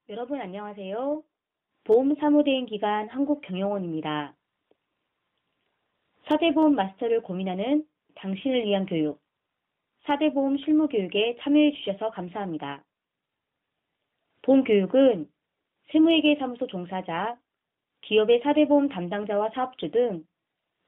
여러분 안녕하세요. 보험사무대행기관 한국경영원입니다. 사대보험 마스터를 고민하는 당신을 위한 교육, 사대보험 실무교육에 참여해 주셔서 감사합니다. 본 교육은 세무회계사무소 종사자, 기업의 사대보험 담당자와 사업주 등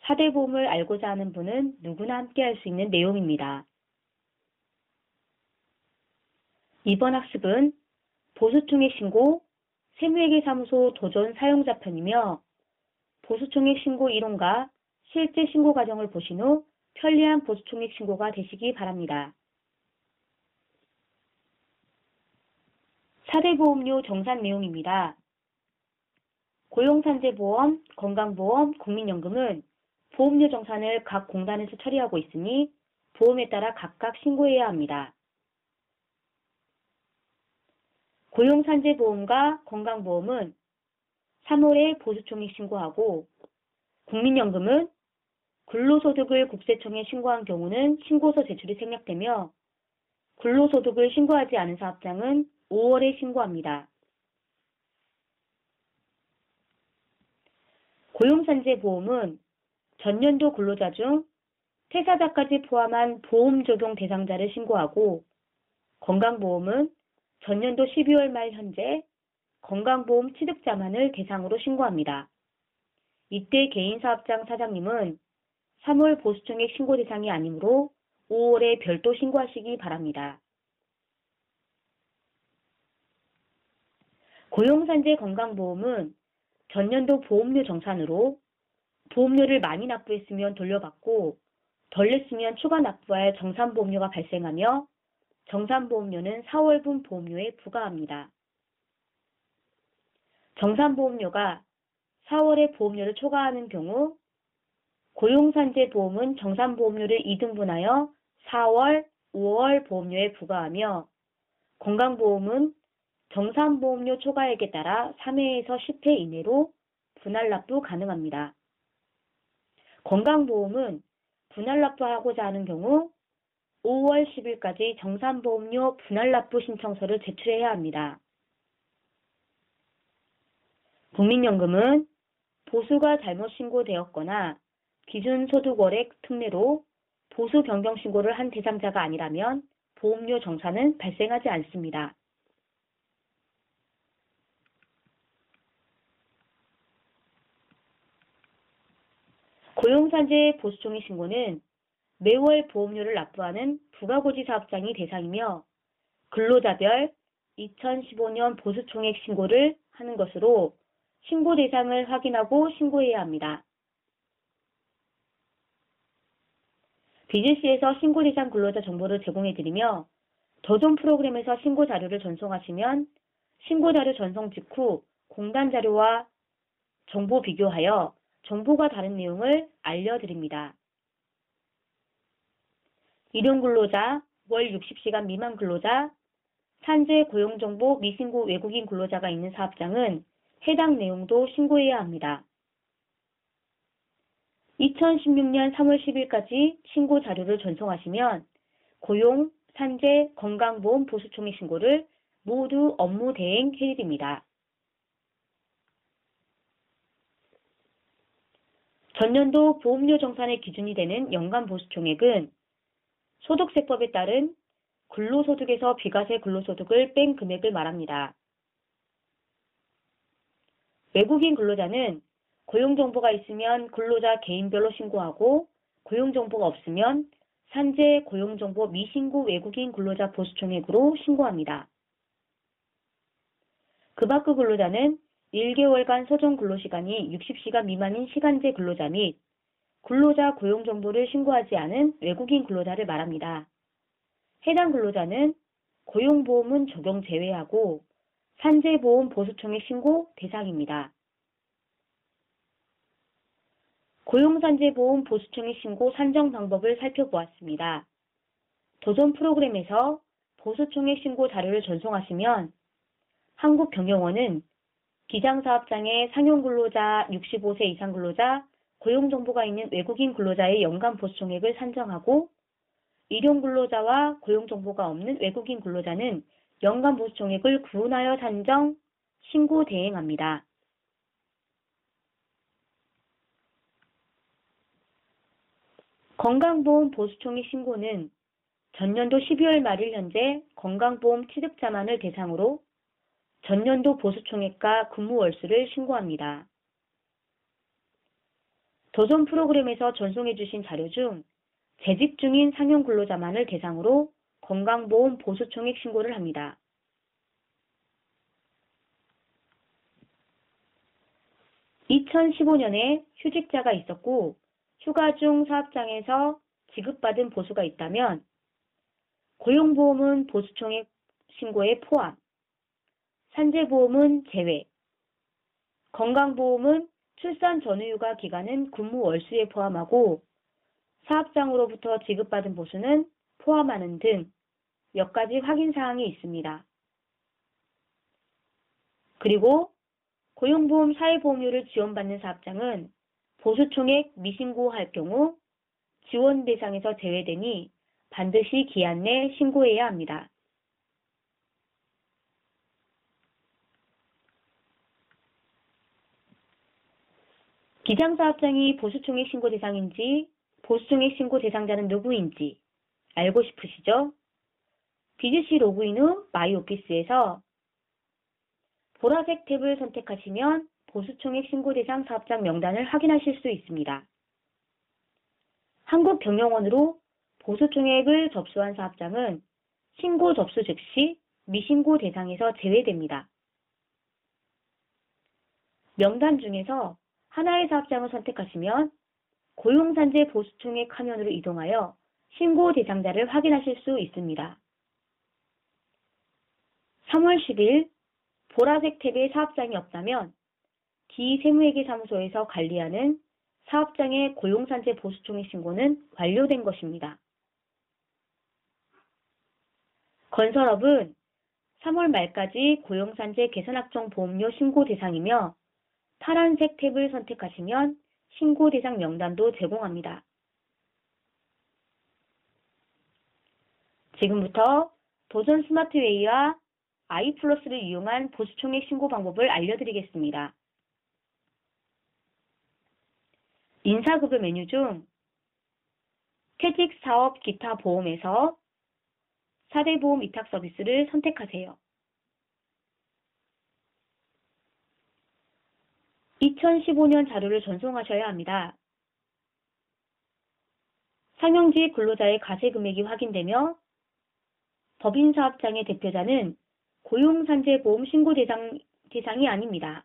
사대보험을 알고자 하는 분은 누구나 함께 할 수 있는 내용입니다. 이번 학습은 보수총액 신고, 세무회계사무소 도전 사용자 편이며 보수총액 신고 이론과 실제 신고 과정을 보신 후 편리한 보수총액 신고가 되시기 바랍니다. 사대보험료 정산 내용입니다. 고용산재보험, 건강보험, 국민연금은 보험료 정산을 각 공단에서 처리하고 있으니 보험에 따라 각각 신고해야 합니다. 고용산재보험과 건강보험은 3월에 보수총액 신고하고 국민연금은 근로소득을 국세청에 신고한 경우는 신고서 제출이 생략되며 근로소득을 신고하지 않은 사업장은 5월에 신고합니다. 고용산재보험은 전년도 근로자 중 퇴사자까지 포함한 보험 적용 대상자를 신고하고 건강보험은 전년도 12월 말 현재 건강보험 취득자만을 대상으로 신고합니다. 이때 개인사업장 사장님은 3월 보수총액 신고 대상이 아니므로 5월에 별도 신고하시기 바랍니다. 고용산재 건강보험은 전년도 보험료 정산으로 보험료를 많이 납부했으면 돌려받고 덜 냈으면 추가 납부할 정산보험료가 발생하며 정산보험료는 4월분 보험료에 부과합니다. 정산보험료가 4월에 보험료를 초과하는 경우 고용산재보험은 정산보험료를 2등분하여 4월, 5월 보험료에 부과하며 건강보험은 정산보험료 초과액에 따라 3회에서 10회 이내로 분할 납부 가능합니다. 건강보험은 분할 납부하고자 하는 경우 5월 10일까지 정산보험료 분할 납부 신청서를 제출해야 합니다. 국민연금은 보수가 잘못 신고되었거나 기준소득월액 특례로 보수 변경 신고를 한 대상자가 아니라면 보험료 정산은 발생하지 않습니다. 고용산재 보수총액 신고는 매월 보험료를 납부하는 부가고지 사업장이 대상이며 근로자별 2015년 보수총액 신고를 하는 것으로 신고 대상을 확인하고 신고해야 합니다. 비즈니스에서 신고 대상 근로자 정보를 제공해드리며 도전 프로그램에서 신고 자료를 전송하시면 신고 자료 전송 직후 공단 자료와 정보 비교하여 정보가 다른 내용을 알려드립니다. 일용근로자, 월 60시간 미만 근로자, 산재 고용정보 미신고 외국인 근로자가 있는 사업장은 해당 내용도 신고해야 합니다. 2016년 3월 10일까지 신고 자료를 전송하시면 고용, 산재, 건강보험 보수총액 신고를 모두 업무 대행해드립니다. 전년도 보험료 정산의 기준이 되는 연간 보수총액은 소득세법에 따른 근로소득에서 비과세 근로소득을 뺀 금액을 말합니다. 외국인 근로자는 고용정보가 있으면 근로자 개인별로 신고하고 고용정보가 없으면 산재 고용정보 미신고 외국인 근로자 보수총액으로 신고합니다. 그 밖의 근로자는 1개월간 소정 근로시간이 60시간 미만인 시간제 근로자 및 근로자 고용정보를 신고하지 않은 외국인 근로자를 말합니다. 해당 근로자는 고용보험은 적용 제외하고 산재보험 보수총액 신고 대상입니다. 고용산재보험 보수총액 신고 산정 방법을 살펴보았습니다. 도전 프로그램에서 보수총액 신고 자료를 전송하시면 한국경영원은 기장사업장의 상용근로자 65세 이상 근로자 고용정보가 있는 외국인 근로자의 연간 보수총액을 산정하고 일용근로자와 고용정보가 없는 외국인 근로자는 연간 보수총액을 구분하여 산정 신고 대행합니다. 건강보험 보수총액 신고는 전년도 12월 말일 현재 건강보험 취득자만을 대상으로 전년도 보수총액과 근무월수를 신고합니다. 도전 프로그램에서 전송해 주신 자료 중 재직 중인 상용 근로자만을 대상으로 건강보험 보수총액 신고를 합니다. (2015년에) 휴직자가 있었고 휴가 중 사업장에서 지급받은 보수가 있다면 고용보험은 보수총액 신고에 포함, 산재보험은 제외, 건강보험은 출산 전후휴가 기간은 근무 월수에 포함하고 사업장으로부터 지급받은 보수는 포함하는 등 몇 가지 확인사항이 있습니다. 그리고 고용보험 사회보험료를 지원받는 사업장은 보수총액 미신고할 경우 지원 대상에서 제외되니 반드시 기한 내 신고해야 합니다. 기장사업장이 보수총액 신고 대상인지 보수총액 신고 대상자는 누구인지 알고 싶으시죠? BGC 로그인 후 마이오피스에서 보라색 탭을 선택하시면 보수총액 신고 대상 사업장 명단을 확인하실 수 있습니다. 한국경영원으로 보수총액을 접수한 사업장은 신고 접수 즉시 미신고 대상에서 제외됩니다. 명단 중에서 하나의 사업장을 선택하시면 고용산재 보수총액 화면으로 이동하여 신고 대상자를 확인하실 수 있습니다. 3월 10일 보라색 탭에 사업장이 없다면 기세무회계사무소에서 관리하는 사업장의 고용산재 보수총액 신고는 완료된 것입니다. 건설업은 3월 말까지 고용산재 개선학종 보험료 신고 대상이며 파란색 탭을 선택하시면 신고 대상 명단도 제공합니다. 지금부터 도전 스마트웨이와 아이플러스를 이용한 보수총액 신고 방법을 알려드리겠습니다. 인사급여 메뉴 중 퇴직사업 기타 보험에서 4대 보험 위탁 서비스를 선택하세요. 2015년 자료를 전송하셔야 합니다. 상영직 근로자의 가세 금액이 확인되며 법인사업장의 대표자는 고용산재보험 신고 대상이 아닙니다.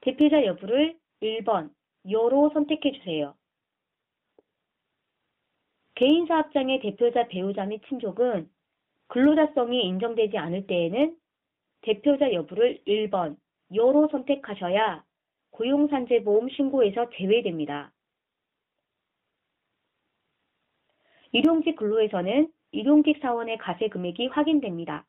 대표자 여부를 1번 여로 선택해 주세요. 개인사업장의 대표자 배우자 및 친족은 근로자성이 인정되지 않을 때에는 대표자 여부를 1번 여로 선택하셔야 고용산재보험 신고에서 제외됩니다. 일용직 근로에서는 일용직 사원의 가세 금액이 확인됩니다.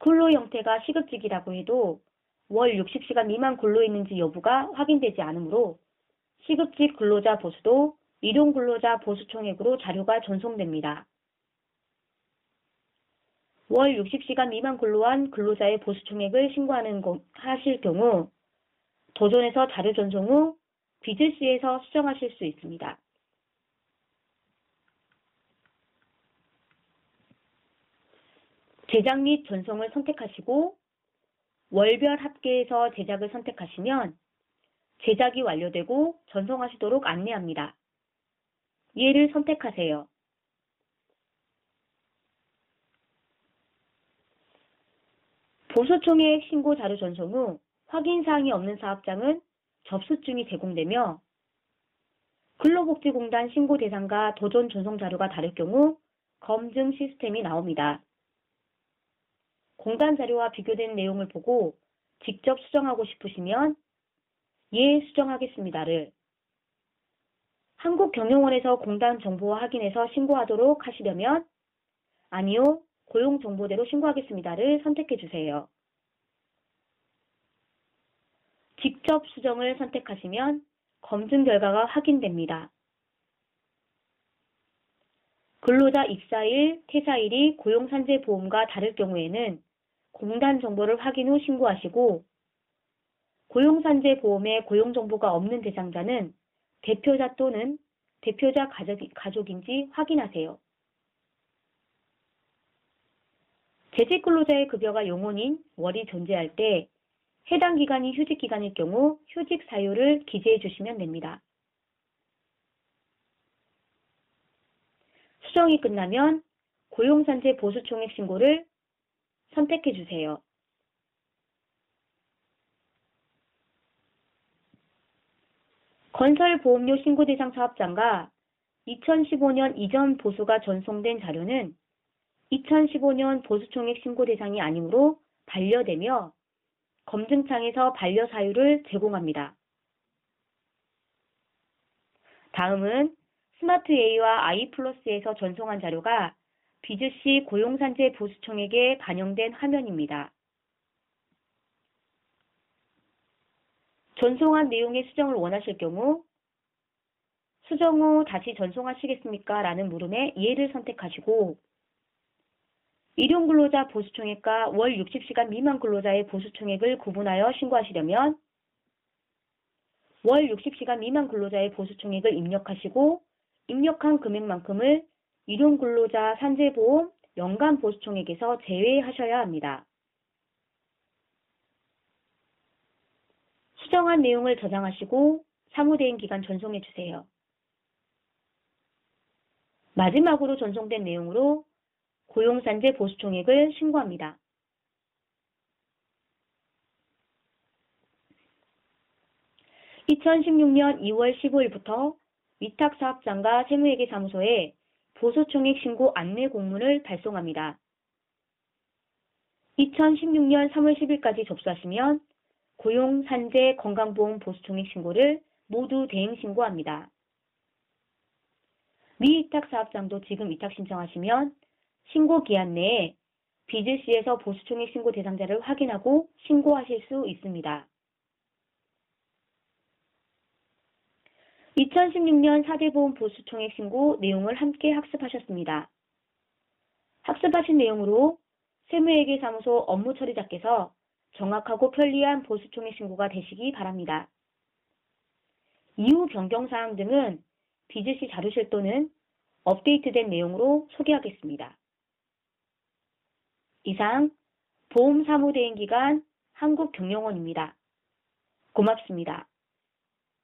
근로 형태가 시급직이라고 해도 월 60시간 미만 근로했는지 여부가 확인되지 않으므로 시급직 근로자 보수도 일용 근로자 보수총액으로 자료가 전송됩니다. 월 60시간 미만 근로한 근로자의 보수총액을 하실 경우 도전에서 자료 전송 후 BGC에서 수정하실 수 있습니다. 제작 및 전송을 선택하시고 월별 합계에서 제작을 선택하시면 제작이 완료되고 전송하시도록 안내합니다. 얘를 선택하세요. 보수총액 신고 자료 전송 후 확인사항이 없는 사업장은 접수증이 제공되며 근로복지공단 신고 대상과 도전 전송 자료가 다를 경우 검증 시스템이 나옵니다. 공단 자료와 비교된 내용을 보고 직접 수정하고 싶으시면 예 수정하겠습니다를 한국경영원에서 공단 정보와 확인해서 신고하도록 하시려면 아니요 고용정보대로 신고하겠습니다를 선택해 주세요. 직접 수정을 선택하시면 검증 결과가 확인됩니다. 근로자 입사일, 퇴사일이 고용산재보험과 다를 경우에는 공단 정보를 확인 후 신고하시고 고용산재 보험에 고용정보가 없는 대상자는 대표자 또는 대표자 가족인지 확인하세요. 재직근로자의 급여가 용혼인 월이 존재할 때 해당 기간이 휴직기간일 경우 휴직 사유를 기재해 주시면 됩니다. 수정이 끝나면 고용산재 보수총액 신고를 선택해 주세요. 건설보험료 신고 대상 사업장과 2015년 이전 보수가 전송된 자료는 2015년 보수총액 신고 대상이 아니므로 반려되며 검증창에서 반려 사유를 제공합니다. 다음은 스마트A와 아이플러스에서 전송한 자료가 비즈씨 고용산재 보수총액에 반영된 화면입니다. 전송한 내용의 수정을 원하실 경우 수정 후 다시 전송하시겠습니까? 라는 물음에 예를 선택하시고 일용근로자 보수총액과 월 60시간 미만 근로자의 보수총액을 구분하여 신고하시려면 월 60시간 미만 근로자의 보수총액을 입력하시고 입력한 금액만큼을 일용근로자 산재보험 연간 보수총액에서 제외하셔야 합니다. 수정한 내용을 저장하시고 사무대행 기간 전송해 주세요. 마지막으로 전송된 내용으로 고용산재 보수총액을 신고합니다. (2016년 2월 15일부터) 위탁사업장과 세무회계사무소에 보수총액 신고 안내 공문을 발송합니다. 2016년 3월 10일까지 접수하시면 고용산재 건강보험 보수총액 신고를 모두 대행 신고합니다. 미위탁사업장도 지금 위탁 신청하시면 신고 기한 내에 비즈씨에서 보수총액 신고 대상자를 확인하고 신고하실 수 있습니다. 2016년 4대 보험 보수총액 신고 내용을 함께 학습하셨습니다. 학습하신 내용으로 세무회계사무소 업무처리자께서 정확하고 편리한 보수총액 신고가 되시기 바랍니다. 이후 변경사항 등은 비즈씨 자료실 또는 업데이트된 내용으로 소개하겠습니다. 이상 보험사무대행기관 한국경영원입니다. 고맙습니다.